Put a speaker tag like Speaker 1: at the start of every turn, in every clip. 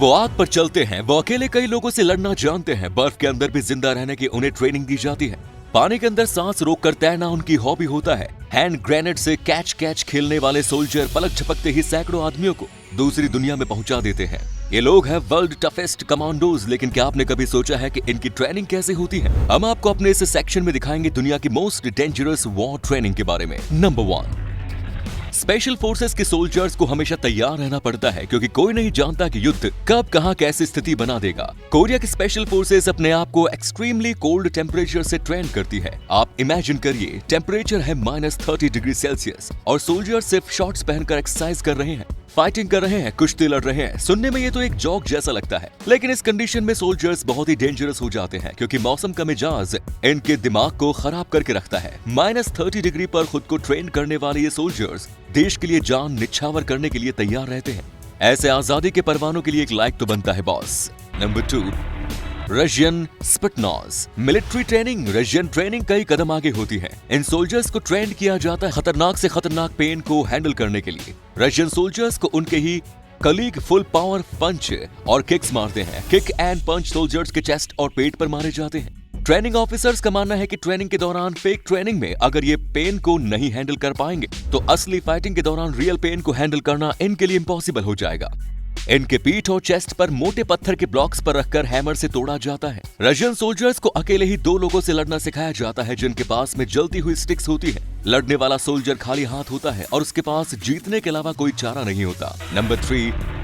Speaker 1: वो आग पर चलते हैं, वो अकेले कई लोगों से लड़ना जानते हैं, बर्फ के अंदर भी जिंदा रहने की उन्हें ट्रेनिंग दी जाती है। पानी के अंदर सांस रोककर तैरना उनकी हॉबी होता है। हैंड ग्रेनेड से कैच खेलने वाले सोल्जर पलक झपकते ही सैकड़ों आदमियों को दूसरी दुनिया में पहुंचा देते हैं। ये लोग हैं वर्ल्ड टफेस्ट कमांडोज। लेकिन क्या आपने कभी सोचा है कि इनकी ट्रेनिंग कैसे होती है? हम आपको अपने इस सेक्शन में दिखाएंगे दुनिया की मोस्ट डेंजरस वॉर ट्रेनिंग के बारे में। नंबर 1, स्पेशल फोर्सेस के सोल्जर्स को हमेशा तैयार रहना पड़ता है, क्योंकि कोई नहीं जानता कि युद्ध कब कहां कैसी स्थिति बना देगा। कोरिया की स्पेशल फोर्सेस अपने आप को एक्सट्रीमली कोल्ड टेम्परेचर से ट्रेन करती है। आप इमेजिन करिए, टेम्परेचर है -30 डिग्री सेल्सियस और सोल्जर्स सिर्फ शॉर्ट्स पहनकर एक्सरसाइज कर रहे हैं, फाइटिंग कर रहे हैं, कुश्ती लड़ रहे हैं। सुनने में ये तो एक जोक जैसा लगता है, लेकिन इस कंडीशन में सोल्जर्स बहुत ही डेंजरस हो जाते हैं, क्योंकि मौसम का मिजाज इनके दिमाग को खराब करके रखता है। -30 डिग्री पर खुद को ट्रेन करने वाले ये सोल्जर्स देश के लिए जान निछावर करने के लिए तैयार रहते हैं। ऐसे आजादी के परवानों के लिए एक लाइक तो बनता है boss. Number 2, Russian Spetsnaz military training. Russian training कई कदम आगे होती है। इन सोल्जर्स को ट्रेन किया जाता है खतरनाक से खतरनाक पेन को हैंडल करने के लिए। रशियन सोल्जर्स को उनके ही कलीग फुल पावर पंच और किक्स मारते हैं। किक एंड पंच सोल्जर्स के चेस्ट और पेट पर मारे जाते हैं। ट्रेनिंग ऑफिसर्स का मानना है कि ट्रेनिंग के दौरान फेक ट्रेनिंग में अगर ये पेन को नहीं हैंडल कर पाएंगे तो असली फाइटिंग के दौरान रियल पेन को हैंडल करना इनके लिए इम्पॉसिबल हो जाएगा। इनके पीठ और चेस्ट पर मोटे पत्थर के ब्लॉक्स पर रखकर हैमर से तोड़ा जाता है। रशियन सोल्जर्स को अकेले ही 2 लोगों से लड़ना सिखाया जाता है, जिनके पास में जलती हुई स्टिक्स होती है। लड़ने वाला सोल्जर खाली हाथ होता है और उसके पास जीतने के अलावा कोई चारा नहीं होता। Number 3,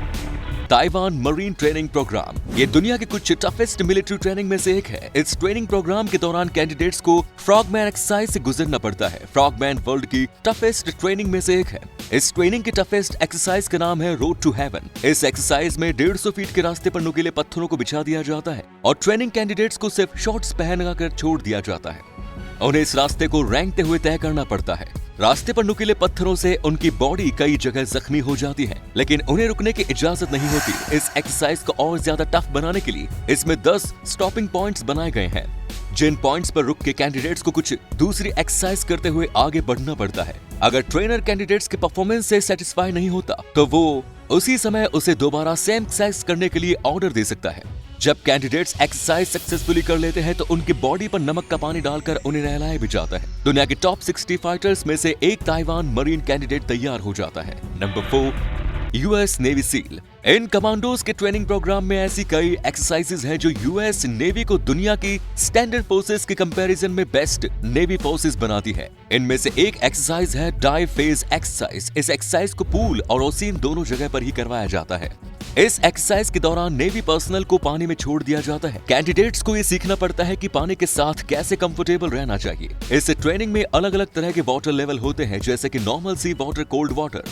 Speaker 1: Taiwan marine training program. ये दुनिया के कुछ टफेस्ट मिलिट्री ट्रेनिंग में से एक है। इस ट्रेनिंग प्रोग्राम के दौरान कैंडिडेट्स को फ्रॉगमैन एक्सरसाइज से गुजरना पड़ता है। फ्रॉगमैन वर्ल्ड की टफेस्ट ट्रेनिंग में से एक है। इस ट्रेनिंग की टफेस्ट एक्सरसाइज का नाम है रोड टू हेवन। इस एक्सरसाइज में 150 फीट के रास्ते पर नुकीले पत्थरों को बिछा दिया जाता है और ट्रेनिंग कैंडिडेट्स को सिर्फ शॉर्ट्स पहनकर छोड़ दिया जाता है। उन्हें इस रास्ते को रेंगते हुए तय करना पड़ता है। रास्ते पर नुकीले पत्थरों से उनकी बॉडी कई जगह जख्मी हो जाती है, लेकिन उन्हें रुकने की इजाजत नहीं होती। इस एक्सरसाइज को और ज्यादा टफ बनाने के लिए इसमें 10 स्टॉपिंग पॉइंट्स बनाए गए हैं, जिन पॉइंट्स पर रुक के कैंडिडेट्स को कुछ दूसरी एक्सरसाइज करते हुए आगे बढ़ना पड़ता है। अगर ट्रेनर कैंडिडेट्स के परफॉर्मेंस से सेटिस्फाई नहीं होता तो वो उसी समय उसे दोबारा सेम एक्सरसाइज करने के लिए ऑर्डर दे सकता है। जब कैंडिडेट्स एक्सरसाइज सक्सेसफुली कर लेते हैं तो उनकी बॉडी पर नमक का पानी डालकर उन्हें नहलाया भी जाता है। दुनिया के टॉप 60 फाइटर्स में से एक ताइवान मरीन कैंडिडेट तैयार हो जाता है। Number 4, US Navy SEAL. इन कमांडोज के ट्रेनिंग प्रोग्राम में ऐसी कई एक्सरसाइजेज हैं जो यूएस नेवी को दुनिया की स्टैंडर्ड फोर्सेस के कंपैरिजन में बेस्ट नेवी फोर्सेस बनाती है। इनमें से एक एक्सरसाइज है डाइव फेज एक्सरसाइज। इस एक्सरसाइज को पूल और ओशियन दोनों जगह पर ही करवाया जाता है। इस एक्सरसाइज के दौरान नेवी पर्सनल को पानी में छोड़ दिया जाता है। कैंडिडेट्स को ये सीखना पड़ता है कि पानी के साथ कैसे कंफर्टेबल रहना चाहिए। इस ट्रेनिंग में अलग अलग तरह के वाटर लेवल होते हैं, जैसे कि नॉर्मल सी वाटर, कोल्ड वाटर।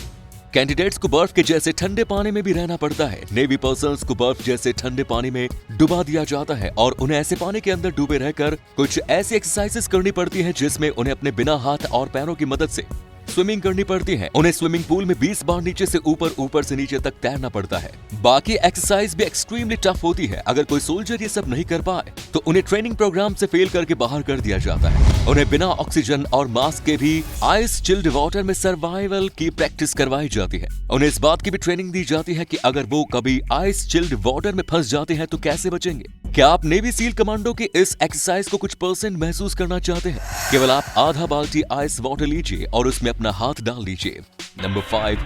Speaker 1: कैंडिडेट्स को बर्फ के जैसे ठंडे पानी में भी रहना पड़ता है। नेवी पर्सनल्स को बर्फ जैसे ठंडे पानी में डुबा दिया जाता है और उन्हें ऐसे पानी के अंदर डूबे रहकर कुछ ऐसी एक्सरसाइजेस करनी पड़ती हैं, जिसमें उन्हें अपने बिना हाथ और पैरों की मदद से स्विमिंग करनी पड़ती है। उन्हें स्विमिंग पूल में 20 बार नीचे से ऊपर, ऊपर से नीचे तक तैरना पड़ता है। बाकी एक्सरसाइज भी एक्सट्रीमली टफ होती है। अगर कोई सोल्जर ये सब नहीं कर पाए तो उन्हें ट्रेनिंग प्रोग्राम से फेल करके बाहर कर दिया जाता है। उन्हें बिना ऑक्सीजन और मास्क के भी आइस चिल्ड वाटर में सर्वाइवल की प्रैक्टिस करवाई जाती है। उन्हें इस बात की भी ट्रेनिंग दी जाती है कि अगर वो कभी आइस चिल्ड वाटर में फंस जाते हैं तो कैसे बचेंगे। क्या आप नेवी सील कमांडो की इस एक्सरसाइज को कुछ % महसूस करना चाहते हैं? केवल आप आधा बाल्टी आइस वाटर लीजिए और उसमें अपना हाथ डाल लीजिए। Number 5,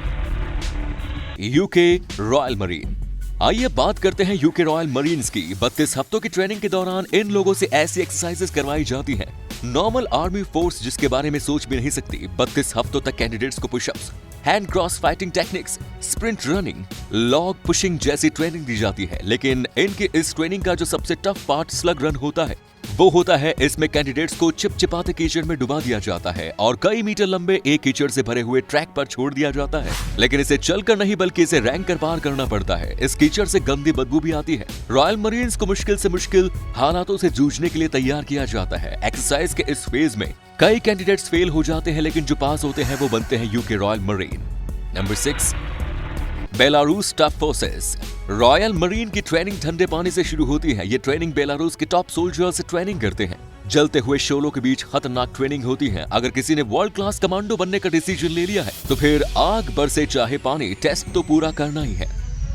Speaker 1: UK royal marine. आइए बात करते हैं यूके रॉयल मरीन्स की। 32 हफ्तों की ट्रेनिंग के दौरान इन लोगों से ऐसी एक्सरसाइजेस करवाई जाती हैं नॉर्मल आर्मी फोर्स जिसके बारे में सोच भी नहीं सकती। 32 हफ्तों तक कैंडिडेट्स को pushups, hand cross fighting techniques, sprint running, log pushing जैसी ट्रेनिंग दी जाती है। लेकिन इनकी इस ट्रेनिंग का जो सबसे टफ पार्ट स्लग रन होता है, वो होता है इसमें कैंडिडेट्स को चिपचिपाते कीचड़ में डुबा दिया जाता है और कई मीटर लंबे एक कीचड़ से भरे हुए ट्रैक पर छोड़ दिया जाता है। लेकिन इसे चलकर नहीं बल्कि इसे रैंक कर पार करना पड़ता है। इस कीचड़ से गंदी बदबू भी आती है। रॉयल मरीन्स को मुश्किल से मुश्किल हालातों से जूझने के लिए तैयार किया जाता है। एक्सरसाइज के इस फेज में कई कैंडिडेट्स फेल हो जाते हैं, लेकिन जो पास होते हैं वो बनते हैं UK royal marine. Number 6, Belarus tough forces. Royal marine की ट्रेनिंग ठंडे पानी से शुरू होती है। ये ट्रेनिंग बेलारूस के टॉप सोल्जर्स से ट्रेनिंग करते हैं। जलते हुए शोलों के बीच खतरनाक ट्रेनिंग होती है। अगर किसी ने वर्ल्ड क्लास कमांडो बनने का डिसीजन ले लिया है तो फिर आग बरसे चाहे पानी, टेस्ट तो पूरा करना ही है।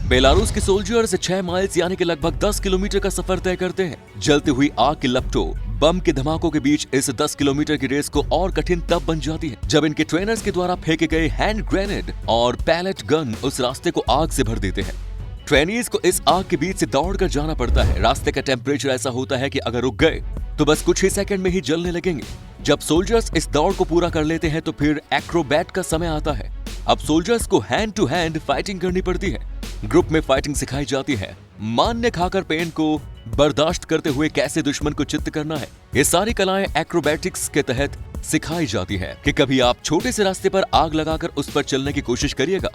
Speaker 1: बेलारूस के सोल्जर्स 6 माइल्स यानी कि लगभग 10 किलोमीटर का सफर तय करते हैं। जलती हुई आग की लपटों, बम के धमाकों के बीच इस 10 किलोमीटर की रेस को और कठिन तब बन जाती है जब इनके ट्रेनर्स के द्वारा फेंके गए हैंड ग्रेनेड और पैलेट गन उस रास्ते को आग से भर देते हैं। ट्रेनीज को इस आग के बीच से दौड़कर जाना पड़ता है। रास्ते का टेम्परेचर ऐसा होता है कि अगर रुक गए तो बस कुछ ही सेकंड में ही जलने लगेंगे। जब सोल्जर्स इस दौड़ को पूरा कर लेते हैं तो फिर एक्रोबैट का समय आता है। अब सोल्जर्स को हैंड टू हैंड फाइटिंग करनी पड़ती है। ग्रुप में फाइटिंग सिखाई जाती है। मान्य खाकर पेन को बर्दाश्त करते हुए कैसे दुश्मन को चित्त करना है, ये सारी कलाएं एक्रोबैटिक्स के तहत सिखाई जाती है। कि कभी आप छोटे से रास्ते पर आग लगाकर उस पर चलने की कोशिश करिएगा,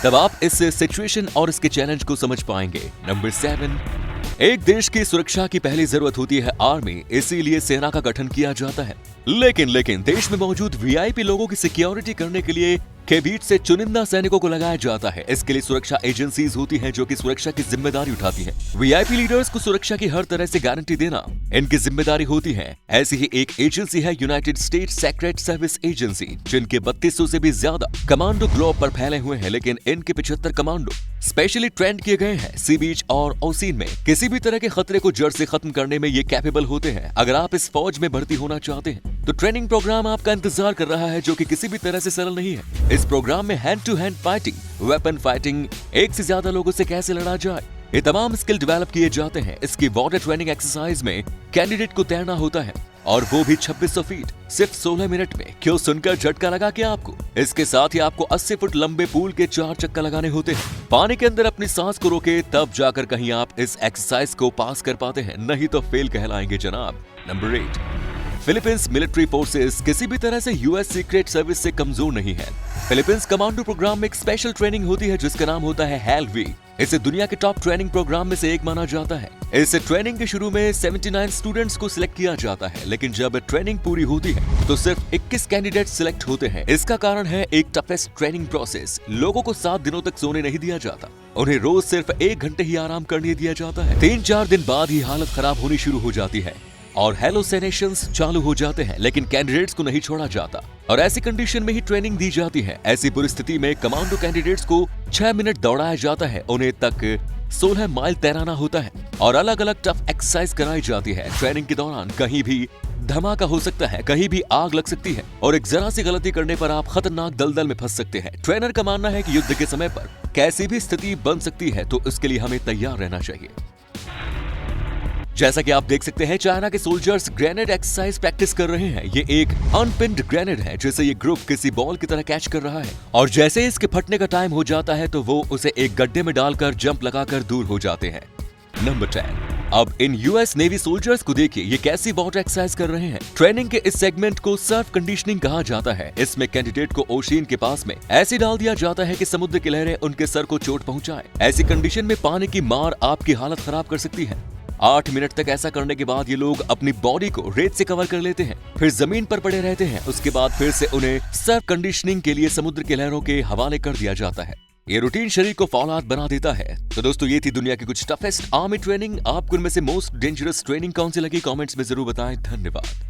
Speaker 1: तब आप इस सिचुएशन और इसके चैलेंज को समझ पाएंगे। नंबर 7, एक देश की सुरक्षा की पहली जरूरत होती है आर्मी, इसीलिए सेना का गठन किया जाता है। लेकिन देश में मौजूद वीआईपी लोगों की सिक्योरिटी करने के लिए के बीच से चुनिंदा सैनिकों को लगाया जाता है। इसके लिए सुरक्षा एजेंसीज होती हैं जो कि सुरक्षा की जिम्मेदारी उठाती हैं। वीआईपी लीडर्स को सुरक्षा की हर तरह से गारंटी देना इनकी जिम्मेदारी होती है। ऐसी ही एक एजेंसी है United states secret service agency, जिनके 3200 से भी ज्यादा कमांडो ग्लोब पर फैले हुए हैं। लेकिन इनके 75 कमांडो स्पेशली ट्रेंड किए गए हैं सी बीच और ओशियन में किसी भी तरह के खतरे को जड़ से खत्म करने में ये कैपेबल होते हैं। अगर आप इस फौज में भर्ती होना चाहते हैं तो ट्रेनिंग प्रोग्राम आपका इंतजार कर रहा है, जो कि किसी भी तरह से सरल नहीं है। इस प्रोग्राम में hand to hand fighting, weapon fighting, एक से ज्यादा लोगों से कैसे लड़ा जाए, ये तमाम स्किल डेवलप किए जाते हैं। इसकी वाटर ट्रेनिंग एक्सरसाइज में कैंडिडेट को तैरना होता है, और वो भी 2600 फीट सिर्फ 16 मिनट में। क्यों सुनकर झटका लगा क्या आपको? इसके साथ ही आपको 80 फुट लंबे पूल के 4 चक्कर लगाने होते हैं। पानी के अंदर अपनी सांस को रोके तब जाकर कहीं आप इस एक्सरसाइज को पास कर पाते हैं, नहीं तो फेल कहलाएंगे जनाब। नंबर 8, फिलीपींस मिलिट्री फोर्सेस किसी भी तरह से यूएस सीक्रेट सर्विस से कमजोर नहीं है। फिलीपींस कमांडो प्रोग्राम में एक स्पेशल ट्रेनिंग होती है जिसका नाम होता है हेलवी। इसे दुनिया के टॉप ट्रेनिंग प्रोग्राम में से एक माना जाता है। इस ट्रेनिंग के शुरू में 79 स्टूडेंट्स को सिलेक्ट किया जाता है, लेकिन जब ट्रेनिंग पूरी होती है तो सिर्फ 21 कैंडिडेट सिलेक्ट होते हैं। इसका कारण है एक टफेस्ट ट्रेनिंग प्रोसेस। लोगों को 7 दिनों तक सोने नहीं दिया जाता, उन्हें रोज सिर्फ 1 घंटे ही आराम करने दिया जाता है। 3-4 दिन बाद ही हालत खराब होनी शुरू हो जाती है और हेलोसिनेशंस चालू हो जाते हैं, लेकिन कैंडिडेट्स को नहीं छोड़ा जाता और ऐसी कंडीशन में ही ट्रेनिंग दी जाती है। ऐसी परिस्थिति में कमांडो कैंडिडेट्स को 6 मिनट दौड़ाया जाता है, उन्हें तक 16 माइल तैराना होता है और अलग अलग टफ एक्सरसाइज कराई जाती है। ट्रेनिंग के दौरान कहीं भी धमाका हो सकता है, कहीं भी आग लग सकती है और एक जरा सी गलती करने पर आप खतरनाक दलदल में फंस सकते हैं। ट्रेनर का मानना है कि युद्ध के समय पर कैसी भी स्थिति बन सकती है, तो इसके लिए हमें तैयार रहना चाहिए। जैसा कि आप देख सकते हैं, चाइना के सोल्जर्स ग्रेनेड एक्सरसाइज प्रैक्टिस कर रहे हैं। ये एक अनपिन्ड ग्रेनेड है जिसे ये ग्रुप किसी बॉल की तरह कैच कर रहा है और जैसे इसके फटने का टाइम हो जाता है तो वो उसे एक गड्ढे में डालकर जंप लगाकर दूर हो जाते हैं। नंबर 10, अब इन यूएस नेवी सोल्जर्स को देखिए, ये कैसी वाटर एक्सरसाइज कर रहे हैं। ट्रेनिंग के इस सेगमेंट को सर्फ कंडीशनिंग कहा जाता है। इसमें कैंडिडेट को ओशियन के पास में ऐसे डाल दिया जाता है कि समुद्र की लहरें उनके सर को चोट पहुंचाए। ऐसी कंडीशन में पानी की मार आपकी हालत खराब कर सकती है। 8 मिनट तक ऐसा करने के बाद ये लोग अपनी बॉडी को रेत से कवर कर लेते हैं, फिर जमीन पर पड़े रहते हैं। उसके बाद फिर से उन्हें सर्फ कंडीशनिंग के लिए समुद्र की लहरों के हवाले कर दिया जाता है। ये रूटीन शरीर को फौलाद बना देता है। तो दोस्तों, ये थी दुनिया की कुछ टफेस्ट आर्मी ट्रेनिंग। आपको इनमें से मोस्ट डेंजरस ट्रेनिंग कौन सी लगी, कमेंट्स में जरूर बताएं। धन्यवाद।